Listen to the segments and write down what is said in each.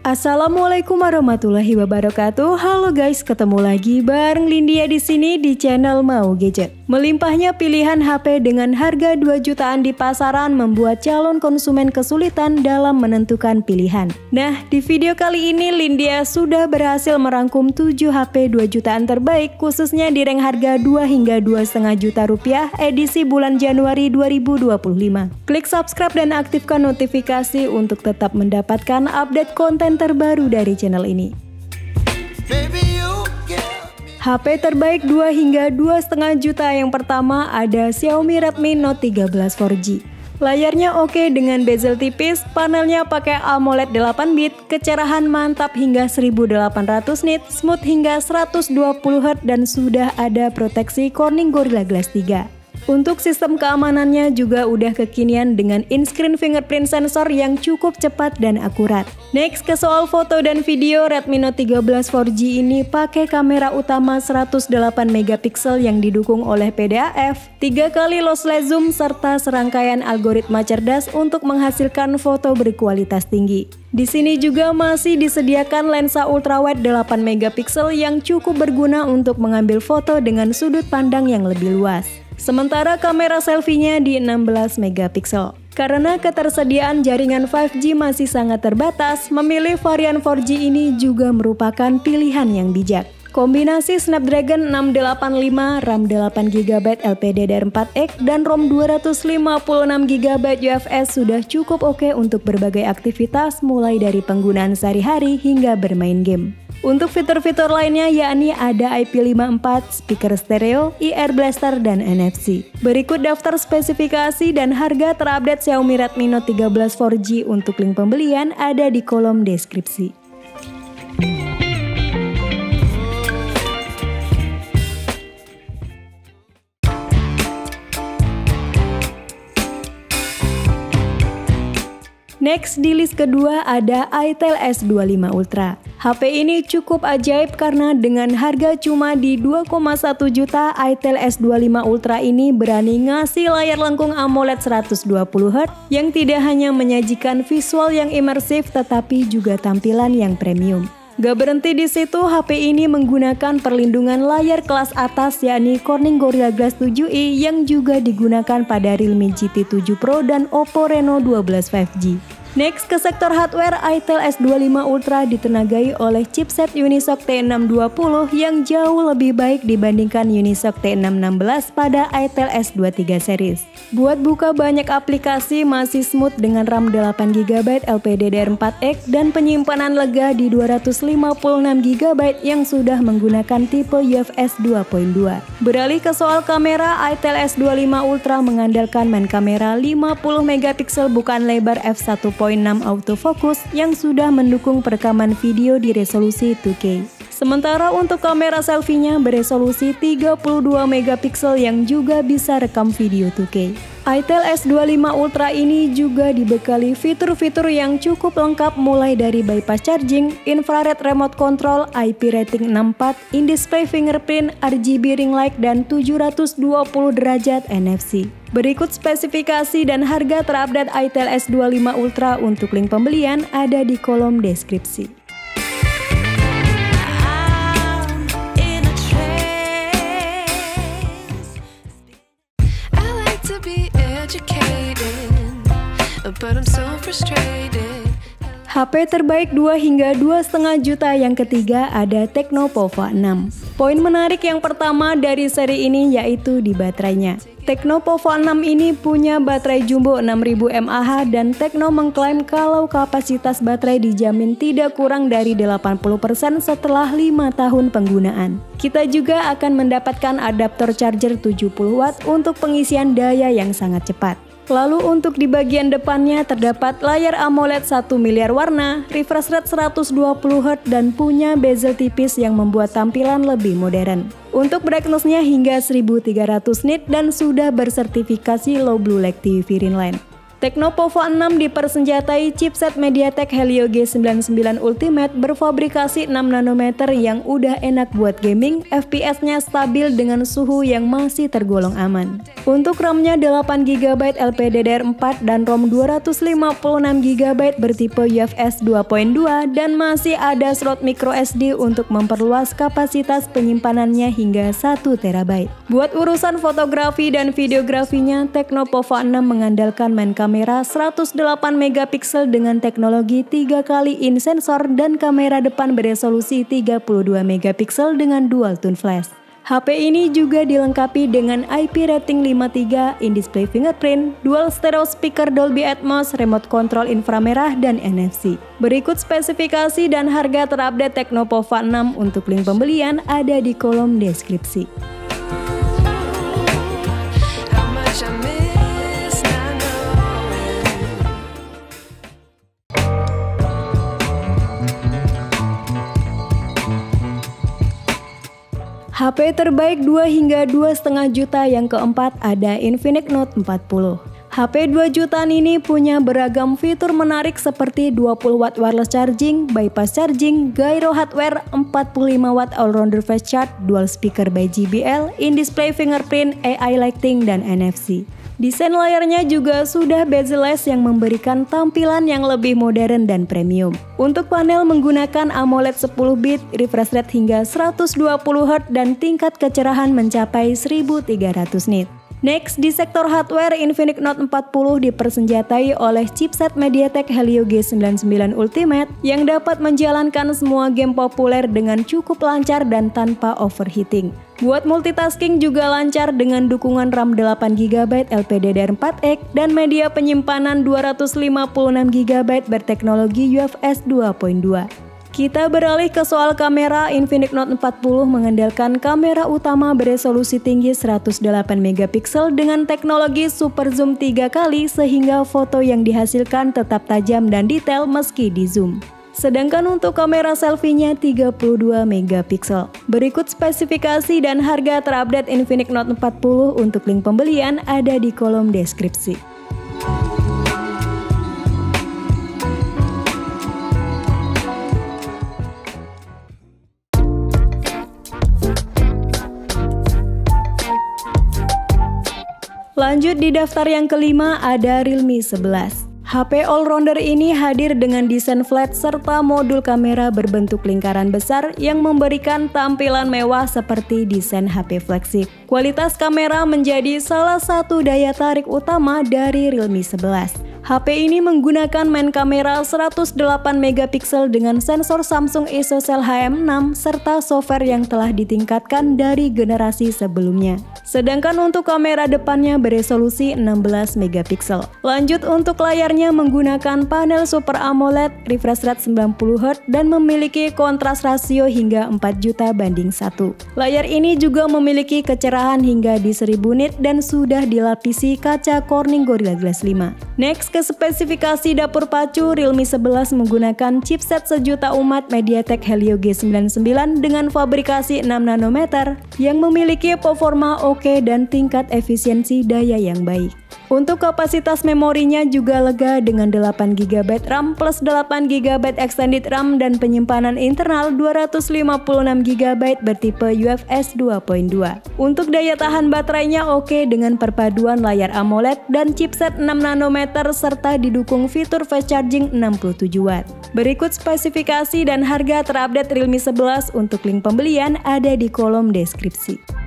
Assalamualaikum warahmatullahi wabarakatuh. Halo guys, ketemu lagi bareng Lindia di sini di channel Mau Gadget. Melimpahnya pilihan HP dengan harga 2 jutaan di pasaran membuat calon konsumen kesulitan dalam menentukan pilihan. Nah, di video kali ini Lindia sudah berhasil merangkum 7 HP 2 jutaan terbaik khususnya di rank harga 2 hingga 2,5 juta rupiah edisi bulan Januari 2025. Klik subscribe dan aktifkan notifikasi untuk tetap mendapatkan update konten terbaru dari channel ini. HP terbaik 2 hingga 2,5 juta yang pertama ada Xiaomi Redmi Note 13 4G. Layarnya oke dengan bezel tipis, panelnya pakai AMOLED 8 bit, kecerahan mantap hingga 1800 nit, smooth hingga 120 Hz dan sudah ada proteksi Corning Gorilla Glass 3. Untuk sistem keamanannya juga udah kekinian dengan in-screen fingerprint sensor yang cukup cepat dan akurat. Next ke soal foto dan video, Redmi Note 13 4G ini pakai kamera utama 108 megapiksel yang didukung oleh PDAF, 3 kali lossless zoom serta serangkaian algoritma cerdas untuk menghasilkan foto berkualitas tinggi. Di sini juga masih disediakan lensa ultrawide 8 megapiksel yang cukup berguna untuk mengambil foto dengan sudut pandang yang lebih luas. Sementara kamera selfie-nya di 16 megapiksel. Karena ketersediaan jaringan 5G masih sangat terbatas, memilih varian 4G ini juga merupakan pilihan yang bijak. Kombinasi Snapdragon 685, RAM 8GB LPDDR4X, dan ROM 256GB UFS sudah cukup oke untuk berbagai aktivitas mulai dari penggunaan sehari-hari hingga bermain game. Untuk fitur-fitur lainnya yakni ada IP54, speaker stereo, IR blaster, dan NFC. Berikut daftar spesifikasi dan harga terupdate Xiaomi Redmi Note 13 4G untuk link pembelian ada di kolom deskripsi. Next di list kedua ada Itel S25 Ultra. HP ini cukup ajaib karena dengan harga cuma di 2,1 juta, Itel S25 Ultra ini berani ngasih layar lengkung AMOLED 120Hz yang tidak hanya menyajikan visual yang imersif tetapi juga tampilan yang premium. Gak berhenti di situ, HP ini menggunakan perlindungan layar kelas atas yakni Corning Gorilla Glass 7i yang juga digunakan pada Realme GT 7 Pro dan Oppo Reno 12 5G. Next ke sektor hardware, Itel S25 Ultra ditenagai oleh chipset Unisoc T620 yang jauh lebih baik dibandingkan Unisoc T616 pada Itel S23 series. Buat buka banyak aplikasi masih smooth dengan RAM 8GB LPDDR4X dan penyimpanan lega di 256GB yang sudah menggunakan tipe UFS 2.2. Beralih ke soal kamera, Itel S25 Ultra mengandalkan main kamera 50MP bukan lebar f1.6 autofocus yang sudah mendukung perekaman video di resolusi 2K. Sementara untuk kamera selfie-nya beresolusi 32MP yang juga bisa rekam video 2K. Itel S25 Ultra ini juga dibekali fitur-fitur yang cukup lengkap mulai dari bypass charging, infrared remote control, IP rating 64, in-display fingerprint, RGB ring light, dan 720 derajat NFC. Berikut spesifikasi dan harga terupdate Itel S25 Ultra untuk link pembelian ada di kolom deskripsi. HP terbaik 2 hingga 2,5 juta yang ketiga ada Tecno Pova 6. Poin menarik yang pertama dari seri ini yaitu di baterainya. Tecno Pova 6 ini punya baterai jumbo 6000 mAh dan Tecno mengklaim kalau kapasitas baterai dijamin tidak kurang dari 80% setelah 5 tahun penggunaan. Kita juga akan mendapatkan adaptor charger 70W untuk pengisian daya yang sangat cepat. Lalu untuk di bagian depannya terdapat layar AMOLED 1 miliar warna, refresh rate 120Hz dan punya bezel tipis yang membuat tampilan lebih modern. Untuk brightness-nya hingga 1300 nit dan sudah bersertifikasi Low Blue Light TV Green Line. Tecno Povo 6 dipersenjatai chipset MediaTek Helio G99 Ultimate berfabrikasi 6 nanometer yang udah enak buat gaming, FPS-nya stabil dengan suhu yang masih tergolong aman. Untuk RAM-nya 8GB LPDDR4 dan ROM 256GB bertipe UFS 2.2 dan masih ada slot microSD untuk memperluas kapasitas penyimpanannya hingga 1TB. Buat urusan fotografi dan videografinya, Tecno Povo 6 mengandalkan main kamera 108MP dengan teknologi 3x in sensor dan kamera depan beresolusi 32MP dengan dual tone flash. HP ini juga dilengkapi dengan IP rating 5.3, in-display fingerprint, dual stereo speaker Dolby Atmos, remote control inframerah, dan NFC. Berikut spesifikasi dan harga terupdate Tecno Povo 6 untuk link pembelian ada di kolom deskripsi. HP terbaik 2 hingga 2,5 juta yang keempat ada Infinix Note 40. HP 2 jutaan ini punya beragam fitur menarik seperti 20W wireless charging, bypass charging, gyro hardware, 45W all-rounder fast charge, dual speaker by JBL, in-display fingerprint, AI lighting, dan NFC. Desain layarnya juga sudah bezel-less yang memberikan tampilan yang lebih modern dan premium. Untuk panel menggunakan AMOLED 10-bit, refresh rate hingga 120Hz dan tingkat kecerahan mencapai 1300 nit. Next, di sektor hardware, Infinix Note 40 dipersenjatai oleh chipset MediaTek Helio G99 Ultimate yang dapat menjalankan semua game populer dengan cukup lancar dan tanpa overheating. Buat multitasking juga lancar dengan dukungan RAM 8GB LPDDR4X dan media penyimpanan 256GB berteknologi UFS 2.2. Kita beralih ke soal kamera. Infinix Note 40 mengandalkan kamera utama beresolusi tinggi 108MP dengan teknologi super zoom 3x sehingga foto yang dihasilkan tetap tajam dan detail meski di zoom. Sedangkan untuk kamera selfie-nya 32MP. Berikut spesifikasi dan harga terupdate Infinix Note 40 untuk link pembelian ada di kolom deskripsi. Lanjut di daftar yang kelima ada Realme 11. HP all-rounder ini hadir dengan desain flat serta modul kamera berbentuk lingkaran besar yang memberikan tampilan mewah seperti desain HP flagship. Kualitas kamera menjadi salah satu daya tarik utama dari Realme 11. HP ini menggunakan main kamera 108MP dengan sensor Samsung ISOCELL HM6 serta software yang telah ditingkatkan dari generasi sebelumnya. Sedangkan untuk kamera depannya beresolusi 16MP. Lanjut untuk layarnya menggunakan panel Super AMOLED, refresh rate 90Hz dan memiliki kontras rasio hingga 4:1. Layar ini juga memiliki kecerahan hingga di 1000 nit dan sudah dilapisi kaca Corning Gorilla Glass 5. Next, ke spesifikasi dapur pacu, Realme 11 menggunakan chipset sejuta umat MediaTek Helio G99 dengan fabrikasi 6 nanometer yang memiliki performa oke dan tingkat efisiensi daya yang baik. Untuk kapasitas memorinya juga lega dengan 8GB RAM plus 8GB extended RAM dan penyimpanan internal 256GB bertipe UFS 2.2. Untuk daya tahan baterainya oke dengan perpaduan layar AMOLED dan chipset 6 nanometer serta didukung fitur fast charging 67W. Berikut spesifikasi dan harga terupdate Realme 11 untuk link pembelian ada di kolom deskripsi.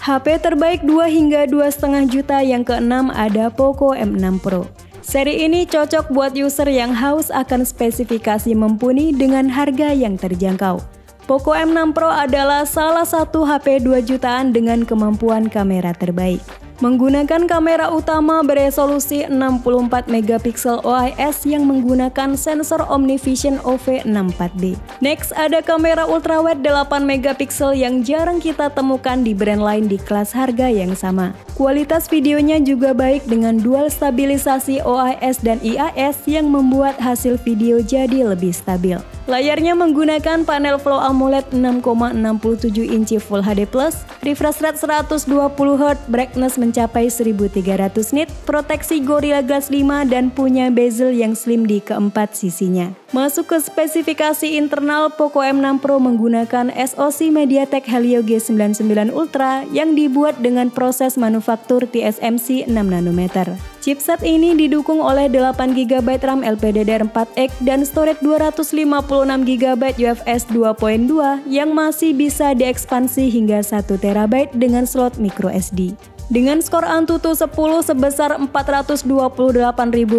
HP terbaik 2 hingga 2,5 juta yang keenam ada Poco M6 Pro. Seri ini cocok buat user yang haus akan spesifikasi mumpuni dengan harga yang terjangkau. Poco M6 Pro adalah salah satu HP 2 jutaan dengan kemampuan kamera terbaik. Menggunakan kamera utama beresolusi 64 megapiksel OIS yang menggunakan sensor OmniVision OV64B. Next, ada kamera ultrawide 8 megapiksel yang jarang kita temukan di brand lain di kelas harga yang sama. Kualitas videonya juga baik dengan dual stabilisasi OIS dan IIS yang membuat hasil video jadi lebih stabil. Layarnya menggunakan panel Flow AMOLED 6,67 inci Full HD+, refresh rate 120Hz, brightness mencapai 1300 nit, proteksi Gorilla Glass 5 dan punya bezel yang slim di keempat sisinya. Masuk ke spesifikasi internal, Poco M6 Pro menggunakan SoC MediaTek Helio G99 Ultra yang dibuat dengan proses manufaktur TSMC 6 nanometer. Chipset ini didukung oleh 8GB RAM LPDDR4X dan storage 256GB UFS 2.2 yang masih bisa diekspansi hingga 1TB dengan slot microSD. Dengan skor Antutu 10 sebesar 428.000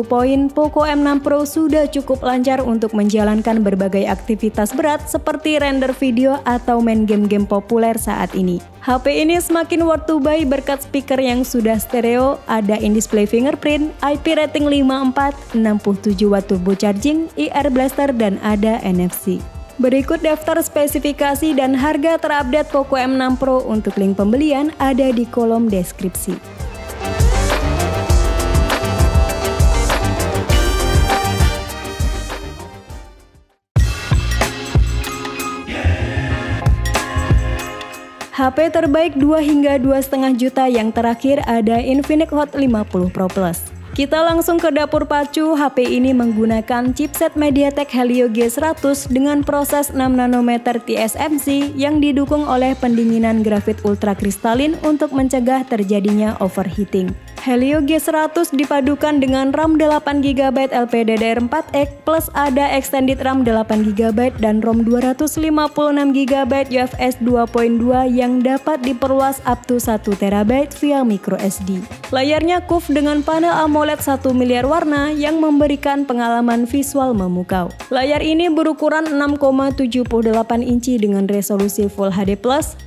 poin, Poco M6 Pro sudah cukup lancar untuk menjalankan berbagai aktivitas berat seperti render video atau main game-game populer saat ini. HP ini semakin worth to buy berkat speaker yang sudah stereo, ada in-display fingerprint, IP rating 5.4, 67W turbo charging, IR blaster, dan ada NFC. Berikut daftar spesifikasi dan harga terupdate Poco M6 Pro. Untuk link pembelian ada di kolom deskripsi. HP terbaik 2 hingga 2,5 juta yang terakhir ada Infinix Hot 50 Pro Plus. Kita langsung ke dapur pacu. HP ini menggunakan chipset MediaTek Helio G100 dengan proses 6 nanometer TSMC yang didukung oleh pendinginan grafit ultrakristalin untuk mencegah terjadinya overheating. Helio G100 dipadukan dengan RAM 8GB LPDDR4X plus ada extended RAM 8GB dan ROM 256GB UFS 2.2 yang dapat diperluas up to 1TB via microSD. Layarnya curved dengan panel AMOLED 1 miliar warna yang memberikan pengalaman visual memukau. Layar ini berukuran 6,78 inci dengan resolusi Full HD+,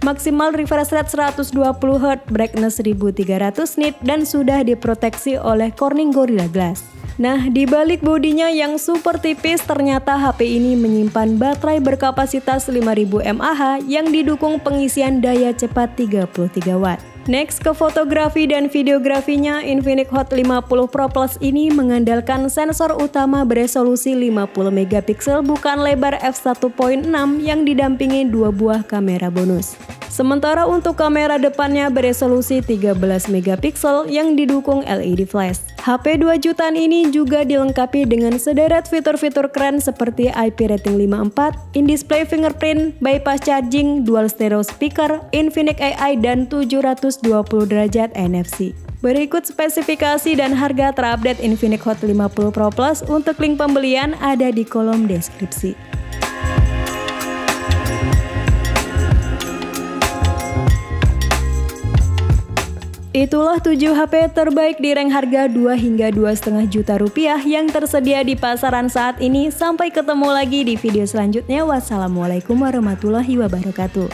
maksimal refresh rate 120Hz, brightness 1300 nit dan sudah diproteksi oleh Corning Gorilla Glass. Nah, di balik bodinya yang super tipis, ternyata HP ini menyimpan baterai berkapasitas 5000 mAh yang didukung pengisian daya cepat 33W. Next, ke fotografi dan videografinya, Infinix Hot 50 Pro Plus ini mengandalkan sensor utama beresolusi 50 megapiksel bukan lebar f1.6 yang didampingi 2 buah kamera bonus. Sementara untuk kamera depannya beresolusi 13 megapiksel yang didukung LED flash. HP 2 jutaan ini juga dilengkapi dengan sederet fitur-fitur keren seperti IP rating 5.4, in-display fingerprint, bypass charging, dual stereo speaker, Infinix AI, dan 720 derajat NFC. Berikut spesifikasi dan harga terupdate Infinix Hot 50 Pro Plus. Untuk link pembelian ada di kolom deskripsi. Itulah 7 HP terbaik di rank harga 2 hingga 2,5 juta rupiah yang tersedia di pasaran saat ini. Sampai ketemu lagi di video selanjutnya. Wassalamualaikum warahmatullahi wabarakatuh.